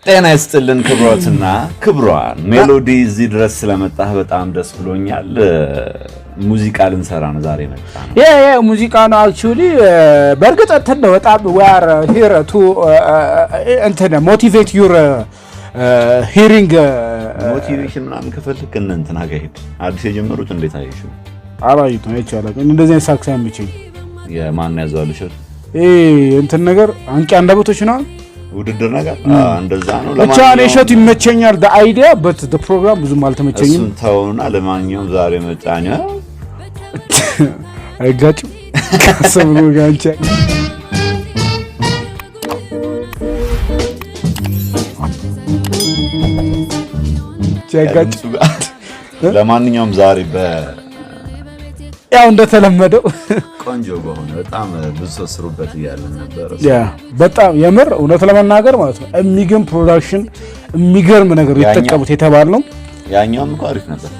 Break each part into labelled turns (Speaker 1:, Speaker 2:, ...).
Speaker 1: ጤና ይስጥልን ክብሮትና ክብሯን ሜሎዲ እዚህ ድረስ ስለመጣህ በጣም ደስ ብሎኛል። ሙዚቃ ልንሰራ ነው ዛሬ መጣ ነው።
Speaker 2: ሙዚቃ ነው actually በርግጥ እንትን በጣም we are here to motivate your hearing
Speaker 1: motivation ምናምን ከፈልክ እንትን አገሄድ አዲስ የጀመሩት እንዴት አይሹ
Speaker 2: አባይቱ አይቻለኝ እንደዚህ ሳክሳም ብቻ
Speaker 1: የማን ያዛሉ ሸት
Speaker 2: እንትን ነገር አንቂ አንደበቶች ነው
Speaker 1: ውድድር ነገር እንደዛ ነው
Speaker 2: ለማንኛውም እሸቱ ይመቸኛል the idea but the program ብዙም አልተመቸኝም
Speaker 1: እሱን ተውና ለማንኛውም ዛሬ መጣኛ
Speaker 2: አይጋጭም ከሰብሉ ጋንቻ ቸጋጭ
Speaker 1: ለማንኛውም ዛሬ
Speaker 2: ያው እንደተለመደው
Speaker 1: ቆንጆ በሆነ በጣም ብዙ ስሩበት ይያለን ነበር
Speaker 2: ያ በጣም የምር እውነት ለመናገር ማለት ነው የሚገርም ፕሮዳክሽን የሚገርም ነገር ይተቀቡት የተባለው
Speaker 1: ያኛውም አሪፍ ነበር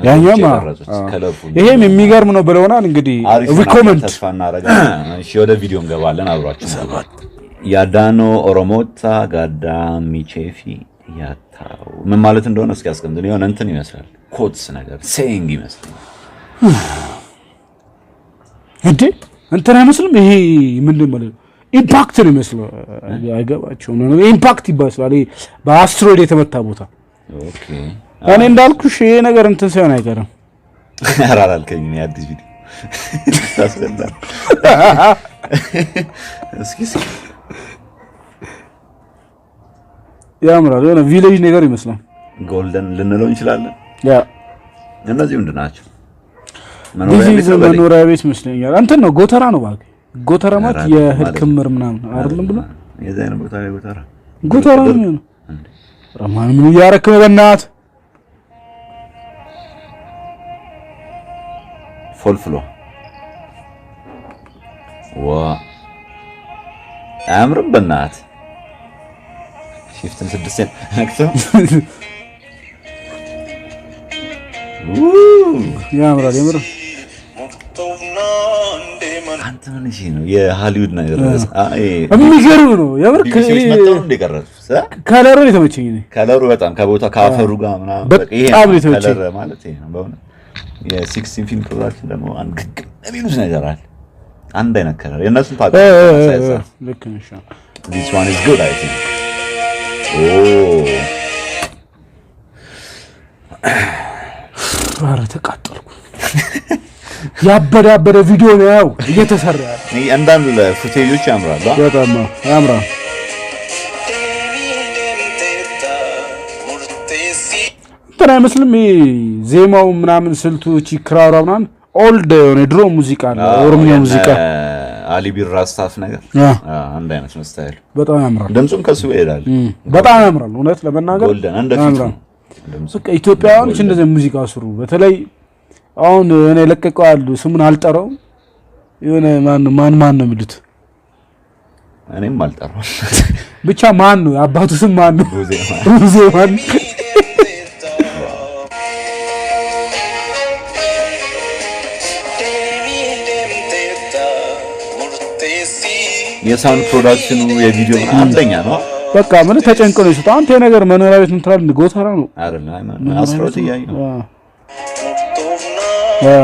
Speaker 2: ያኛውም ይሄም የሚገርም ነው ብለውናል እንግዲህ ሪኮመንድ
Speaker 1: ተስፋና አረጋ እሺ ወደ ቪዲዮ እንገባለን አብራችሁ ያዳኖ ኦሮሞታ ጋዳ ሚቼፊ ያታው ምን ማለት እንደሆነ እስኪ አስቀምጥልኝ የሆነ እንትን ይመስላል ኮትስ ነገር ሴይንግ ይመስላል
Speaker 2: እንዴ እንትን አይመስልም ይሄ ምንድን ማለት ኢምፓክት ነው የሚመስለው አይገባቸው ነው ኢምፓክት ይባላል በአስትሮይድ የተመታ ቦታ
Speaker 1: ኦኬ
Speaker 2: እኔ እንዳልኩሽ ይሄ ነገር እንትን ሳይሆን አይቀርም
Speaker 1: አራራልከኝ ነው አዲስ ቪዲዮ ታስገዳ እስኪ
Speaker 2: ያምራል የሆነ ቪሌጅ ነገር ይመስላል
Speaker 1: ጎልደን ልንለው እንችላለን
Speaker 2: ያ
Speaker 1: እነዚህ ምንድን ናቸው
Speaker 2: መኖሪያ ቤት መስለኛል እንትን ነው ጎተራ ነው ባክ ጎተራ ማለት የእህል ክምር ምናምን አይደለም ብሎ
Speaker 1: የዛይነ
Speaker 2: ጎተራ ነው ረማን ምን ያረከመ በእናት
Speaker 1: ፎልፍሎ ዋ አምርም በእናት ሽፍትን 6 ነክተው
Speaker 2: ያምራል የምር
Speaker 1: አንተ ምን እሺ ነው የሃሊውድ ነገር
Speaker 2: የሚገርም ነው የምር ከለሩ የተመቸኝ ነው
Speaker 1: ከለሩ በጣም ከቦታ ካፈሩ ጋር ምናምን
Speaker 2: በጣም የተመቸኝ
Speaker 1: ከለር ማለት ይሄ ነው በእውነት የ16 ፊልም ፕሮዳክሽን ደግሞ አንድ የሚሉት ነገር አለ አንድ አይነት ከለር የነሱን ታውቃ
Speaker 2: ልክ ነሽ
Speaker 1: this one is good I think
Speaker 2: አረ ተቃጠልኩ ያበደ ቪዲዮ ነው እየተሰራ
Speaker 1: አንዳንድ ፉቴጆች ያምራሉ
Speaker 2: በጣም ያምራል እንትን አይመስልም ዜማው ምናምን ስልቶች ክራራ ምናምን ኦልድ የሆነ ድሮ ሙዚቃ ነው ኦሮምኛ ሙዚቃ
Speaker 1: አሊ ቢራ ስታፍ ነገር አንድ አይነት ነው ስታይል
Speaker 2: በጣም ያምራል
Speaker 1: ድምጹም ከሱ ይሄዳል
Speaker 2: በጣም ያምራል እውነት ለመናገር
Speaker 1: ጎልደን እንደፊት
Speaker 2: በቃ ኢትዮጵያውያን እንደዚህ ሙዚቃ ስሩ በተለይ አሁን እኔ ለቀቀው አሉ ስሙን አልጠራው የሆነ ማን ነው የሚሉት
Speaker 1: እኔም አልጠራው
Speaker 2: ብቻ ማን ነው አባቱ ስም ማን ነው ዜማን
Speaker 1: የሳውንድ ፕሮዳክሽኑ የቪዲዮ አንደኛ ነው
Speaker 2: በቃ ምን ተጨንቀው ነው አንተ የነገር መኖሪያ ቤት እንትራል ጎተራ ነው
Speaker 1: አይደል አስሮት ያዩ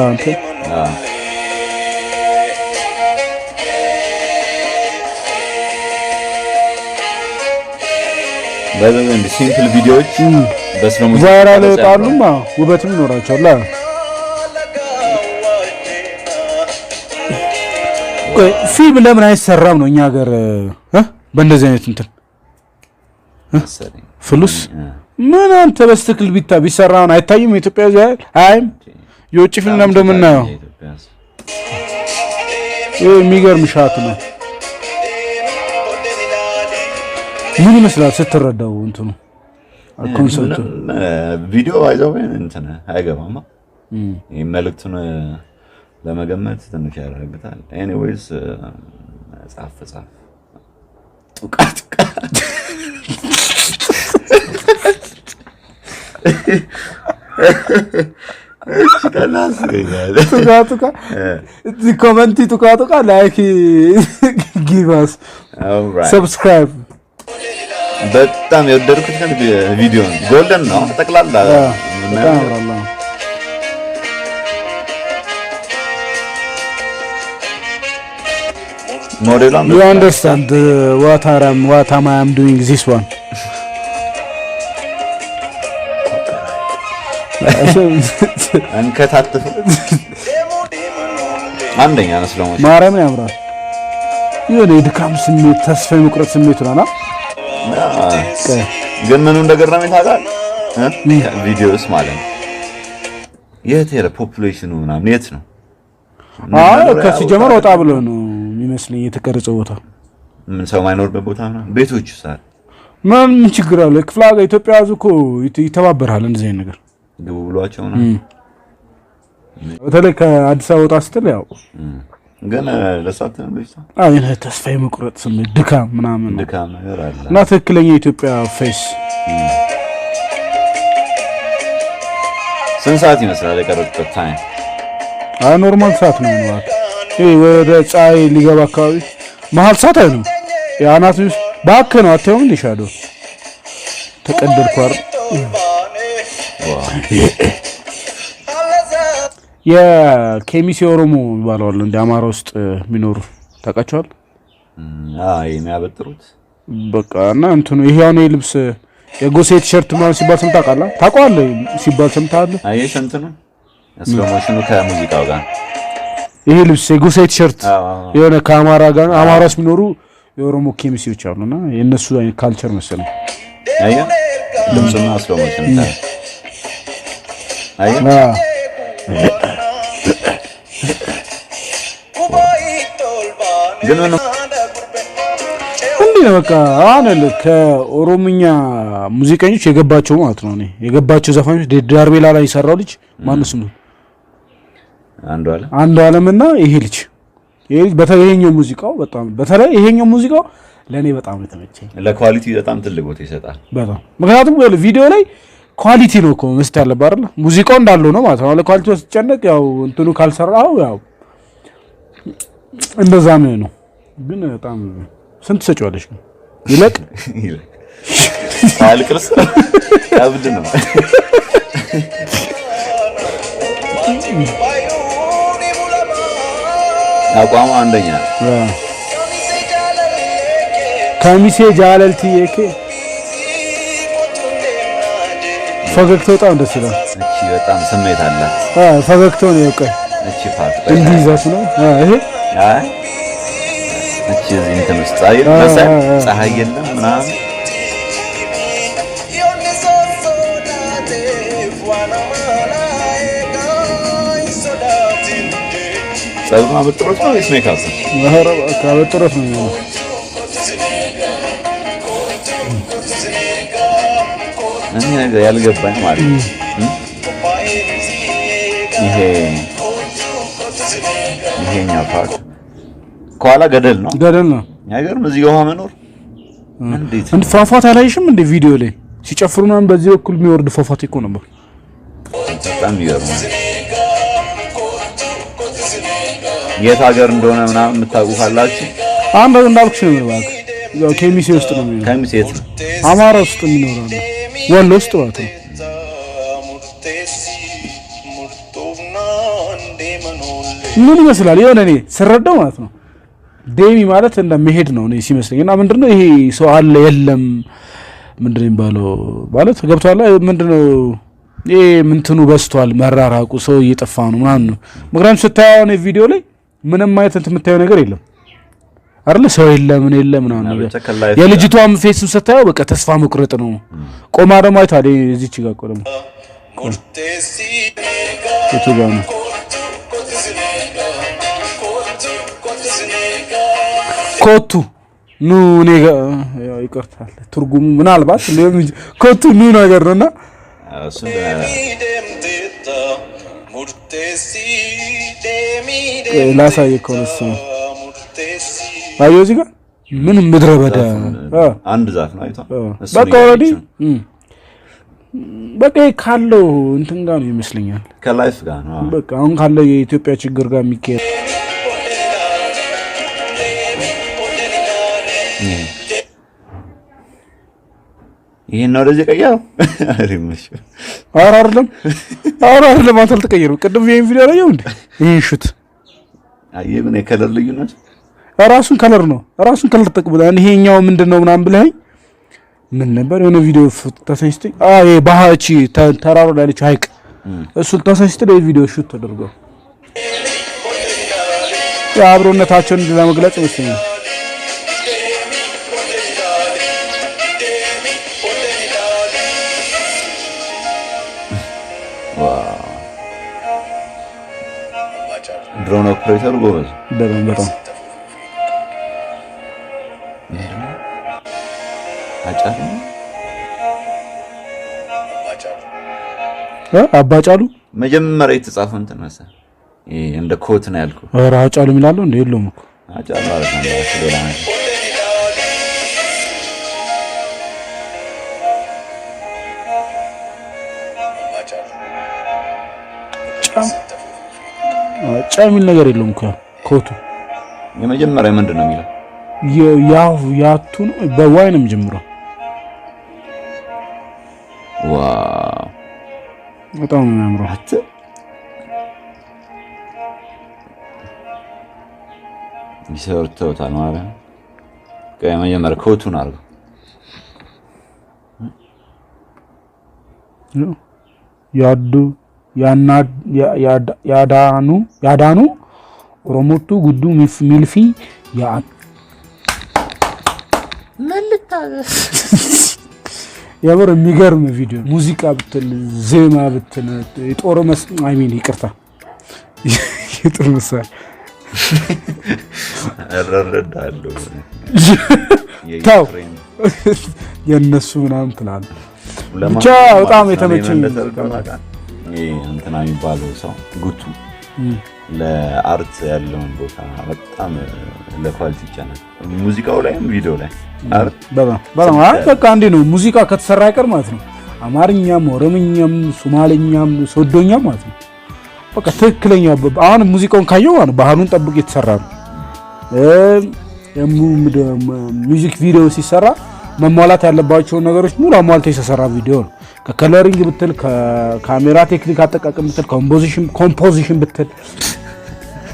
Speaker 2: አንተ
Speaker 1: በደንብ ሲምፕል ቪዲዮዎች በስለሙ
Speaker 2: ቫይራል ወጣሉማ ውበትም ይኖራቸዋል ፊልም ለምን አይሰራም ነው እኛ ሀገር በእንደዚህ አይነት እንትን ፍሉስ ምን አንተ በስተክል ቢሰራውን አይታይም ኢትዮጵያ ዛይ አይም የውጭ ፊልም ለምን እንደምናየው የሚገርም ሻት ነው ምን ይመስላል ስትረዳው እንትኑ ኮንሰፕቱ
Speaker 1: ቪዲዮ አይዘው እንትን አይገባማ መልእክቱን ለመገመት ትንሽ ያደርጋል ኤኒዌይስ ጻፍ ጡቃ
Speaker 2: tuka the comment tuka like give us
Speaker 1: all right
Speaker 2: subscribe
Speaker 1: በጣም የወደድኩት ግን ቪዲዮ ነው። ጎልደን ነው ጠቅላላ
Speaker 2: በጣም
Speaker 1: ሞዴሏን
Speaker 2: you understand what am I am doing this one
Speaker 1: እንከታተፍ አንደኛ ነው ስለሞት
Speaker 2: ማርያምን ያምራል። የሆነ የድካም ስሜት ተስፋ የመቁረጥ ስሜት ነው።
Speaker 1: ግን ምኑ እንደገረመኝ ታውቃለህ? ቪዲዮስ ማለት ነው የት ሄደ ፖፑሌሽኑ ምናምን የት ነው?
Speaker 2: ከሲጀመር ወጣ ብሎ ነው የሚመስለኝ የተቀረጸው ቦታ።
Speaker 1: ምን ሰው ማይኖርበት ቦታ ነው። ቤቶቹ ሳር
Speaker 2: ምን ችግር አለ? ክፍለ ሀገር ኢትዮጵያ ያዙ እኮ ይተባበራል እንደዚህ አይነት ነገር
Speaker 1: ግቡ ብሏቸው ነው።
Speaker 2: በተለይ ከአዲስ አበባ ወጣ ስትል ያው
Speaker 1: ግን ለሳት ነው ልጅ
Speaker 2: ይሄ ተስፋ የመቁረጥ ስሜት ድካም ምናምን
Speaker 1: ድካም ነገር አለ
Speaker 2: እና ትክክለኛ የኢትዮጵያ ፌስ።
Speaker 1: ስንት ሰዓት ይመስላል የቀረጽበት ታይም?
Speaker 2: ኖርማል ሰዓት ነው ማለት ይሄ ወደ ፀሐይ ሊገባ አካባቢ መሀል ሰዓት አይደለም። ያናት ባክ ነው አትየውም ሊሻዶ ተቀደድኳር የኬሚሴ ኦሮሞ ይባላል እንደ አማራ ውስጥ የሚኖሩ ታውቃቸዋል?
Speaker 1: አይ የሚያበጥሩት
Speaker 2: በቃ እና እንትኑ ይሄው ነው ልብስ የጎሴ ቲሸርት ማለት ሲባል ሰምተህ ታውቃለህ? ታውቀዋለህ ሲባል ሰምተሃል?
Speaker 1: አየሽ እንትኑ ስሎሞሽኑ ከሙዚቃው ጋር
Speaker 2: ይሄ ልብስ የጎሴ ቲሸርት የሆነ ከአማራ ጋር አማራ ውስጥ የሚኖሩ የኦሮሞ ኬሚሴዎች አሉና የነሱ አይነት ካልቸር መሰለኝ።
Speaker 1: አየህ ድምጽና ስሎሞሽን ታዲያ አየህ ግን ነው
Speaker 2: እንዴ በቃ አሁን ከኦሮምኛ ሙዚቀኞች የገባቸው ማለት ነው። እኔ የገባቸው ዘፋኞች ዳርቤላ ላይ የሰራው ልጅ ማን ነው? አንዱ ዓለምና ይሄ ልጅ በተለይ ይሄኛው ሙዚቃው በጣም በተለይ ይሄኛው ሙዚቃው ለኔ በጣም ተመቸኝ።
Speaker 1: ለኳሊቲ በጣም ትልቅ ቦታ ይሰጣል በጣም
Speaker 2: ምክንያቱም ቪዲዮ ላይ ኳሊቲ ነው እኮ መስት ያለበት አይደል? ሙዚቃው እንዳለው ነው ማለት ነው። ለኳሊቲው ሲጨነቅ ያው እንትኑ ካልሰራው ያው እንደዛ ነው። ግን በጣም ስንት ሰጪዋለሽ ነው ይለቅ
Speaker 1: አልቅርስ አብድ ነው አቋሙ አንደኛ
Speaker 2: ከሚሴ ጃለልቲ የከ ፈገግታው በጣም ደስ ይላል።
Speaker 1: እቺ በጣም ስሜት አላት።
Speaker 2: ፈገግታው ነው የቀ
Speaker 1: እቺ ፓርት
Speaker 2: እንዲህ ይዛት ነው ይሄ
Speaker 1: አይ እቺ እንትን ውስጥ ፀሐይ የለም ምናምን ጸጉሩን አበጥሮት ነው ወይስ ሜካፕ?
Speaker 2: አበጥሮት ነው።
Speaker 1: እኔ ነገር ያልገባኝ ማለት ነው ይሄኛው ፓርት ከኋላ ገደል ነው አይገርም? እዚህ ውሃ መኖር እንዴት
Speaker 2: ፏፏቴ አላየሽም እንደ ቪዲዮ ላይ ሲጨፍሩ ምናምን በዚህ በኩል የሚወርድ ፏፏቴ እኮ ነበር።
Speaker 1: በጣም ይገርም። የት ሀገር እንደሆነ ምናምን የምታውቁ ካላችሁ
Speaker 2: አንድ እንዳልኩሽ ነው ማለት ያው ኬሚሴ ውስጥ ነው የሚኖረው።
Speaker 1: ኬሚሴ የት ነው?
Speaker 2: አማራ ውስጥ የሚኖረው ወሎ ውስጥ ማለት ነው። ምን ይመስላል የሆነ እኔ ስረዳው ማለት ነው ዴሚ ማለት እንደመሄድ ነው እኔ ሲመስለኝ። እና ምንድነው ይሄ ሰው አለ የለም ምንድነው የሚባለው ማለት ገብቷል። ምንድነው ይሄ ምንትኑ በስቷል መራራቁ ሰው እየጠፋ ነው ምናምን ነው። ምክንያቱም ስታየው ነው ቪዲዮ ላይ ምንም ማለት እንትን የምታየው ነገር የለም አይደል? ሰው የለም ምን የለም ምናምን ነገር። የልጅቷም ፌስ ስታየው በቃ ተስፋ መቁረጥ ነው። ቆማ ደግሞ አይታለ እዚች ጋር ቆማ እቱጋና ኮቱ ኑ ኔጋ ያው ይቀርታል ትርጉሙ ምናልባት ኮቱ ኑ ነገር ነውና
Speaker 1: እሱ
Speaker 2: ላሳይ ኮንስ አየው እዚህ ጋር ምን ምድረ በዳ
Speaker 1: አንድ ዛፍ ነው አይቷ
Speaker 2: በቃ ኦሬዲ በቃ ካለው እንትን ጋር ነው ይመስለኛል
Speaker 1: ከላይፍ ጋር ነው
Speaker 2: በቃ አሁን ካለው የኢትዮጵያ ችግር ጋር የሚከየው
Speaker 1: ይሄን ነው ወደዚህ ቀያው አሪምሽ
Speaker 2: አይደለም አንተ አልተቀየረም። ቅድም ይሄን ቪዲዮ ላይ እንዴ ይሄን ሹት
Speaker 1: አየህ ምን የከለር ልዩነት
Speaker 2: ራሱን ከለር ተጠቅመን ይሄኛው ምንድነው ምናምን ብለኸኝ ምን ነበር የሆነ ቪዲዮ ተሰንስተኝ ይሄ ባህቺ ተራሮ ላይ ልጅ ሀይቅ እሱን ተሰንስተኝ ቪዲዮ ሹት ተደርጎ አብሮነታቸውን ለመግለጽ ይመስለኛል።
Speaker 1: ድሮን ኦፕሬተር ጎበዝ
Speaker 2: በጣም አባጫሉ
Speaker 1: መጀመሪያ የተጻፈው እንትን መሰለህ እንደ ኮት ነው ያልኩህ።
Speaker 2: ኧረ አጫሉ የሚላለው እንደ የለውም እኮ
Speaker 1: አጫሉ ማለት ነው ሌላ ነገር ጫ የሚል ነገር የለውም እኮ ኮቱ የመጀመሪያ ምንድን ነው የሚለው
Speaker 2: ያቱ ነው በዋይ ነው የሚጀምረው።
Speaker 1: ዋው
Speaker 2: በጣም ነው የሚያምረው።
Speaker 1: ይሰርተውታል ማለት ነው። የመጀመሪያ ኮቱን አድርገው ያዳኑ ኦሮሞቱ ጉዱ ሚልፊ የምር የሚገርም ቪዲዮ ሙዚቃ ብትል ዜማ ብትል የጦር አይሚን ይቅርታ የጦር መሳሪያ አረረዳለሁ
Speaker 2: ታው የነሱ ምናምን ትላለህ። ብቻ በጣም የተመቸኝ
Speaker 1: እንትና የሚባለው ሰው ጉቱ ለአርት ያለውን ቦታ በጣም ለኳሊቲ ይቻላል። ሙዚቃው ላይም ቪዲዮ ላይ አርት
Speaker 2: በጣም በቃ እንዴ ነው ሙዚቃ ከተሰራ አይቀር ማለት ነው። አማርኛም ኦሮምኛም ሶማሌኛም ሶዶኛም ማለት ነው። በቃ ትክክለኛ አሁን ሙዚቃውን ካየው ማለት ባህሉን ጠብቆ የተሰራ ነው። ሚውዚክ ቪዲዮ ሲሰራ መሟላት ያለባቸውን ነገሮች ሙሉ አሟልቶ የተሰራ ቪዲዮ ነው። ከከለሪንግ ብትል ከካሜራ ቴክኒክ አጠቃቀም ብትል ኮምፖዚሽን ብትል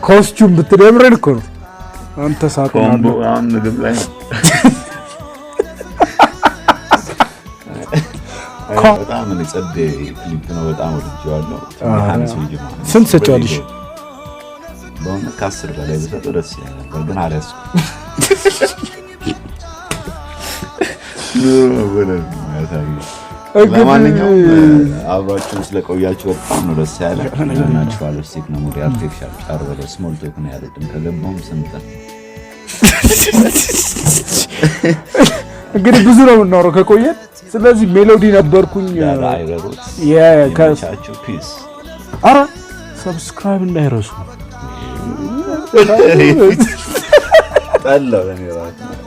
Speaker 2: ኮስቹም ብትል የምሬን እኮ ነው። አንተ ሳቆናለሁ
Speaker 1: አሁን ምግብ ላይ በጣም ጸዴ ክሊፕ ነው። በጣም ወድጄዋለሁ።
Speaker 2: ስንት ሰጫለሽ?
Speaker 1: በእውነት ከ10 በላይ ብሰጠው ደስ ይላል ነበር ግን አልያዝኩም። ለማንኛውም አብራችሁን ስለቆያችሁ በጣም ነው ደስ ያለ። ናቹራል ቴክኖሎጂ አርቲፊሻል ጫር ወደ ስሞል ቶክ ነው ያለድም ከገባውም ሰምተን
Speaker 2: እንግዲህ ብዙ ነው የምናወራው ከቆየን። ስለዚህ ሜሎዲ ነበርኩኝ
Speaker 1: የከቻችሁ ፒስ።
Speaker 2: ኧረ ሰብስክራይብ እንዳይረሱ።
Speaker 1: ጠላው ለኔ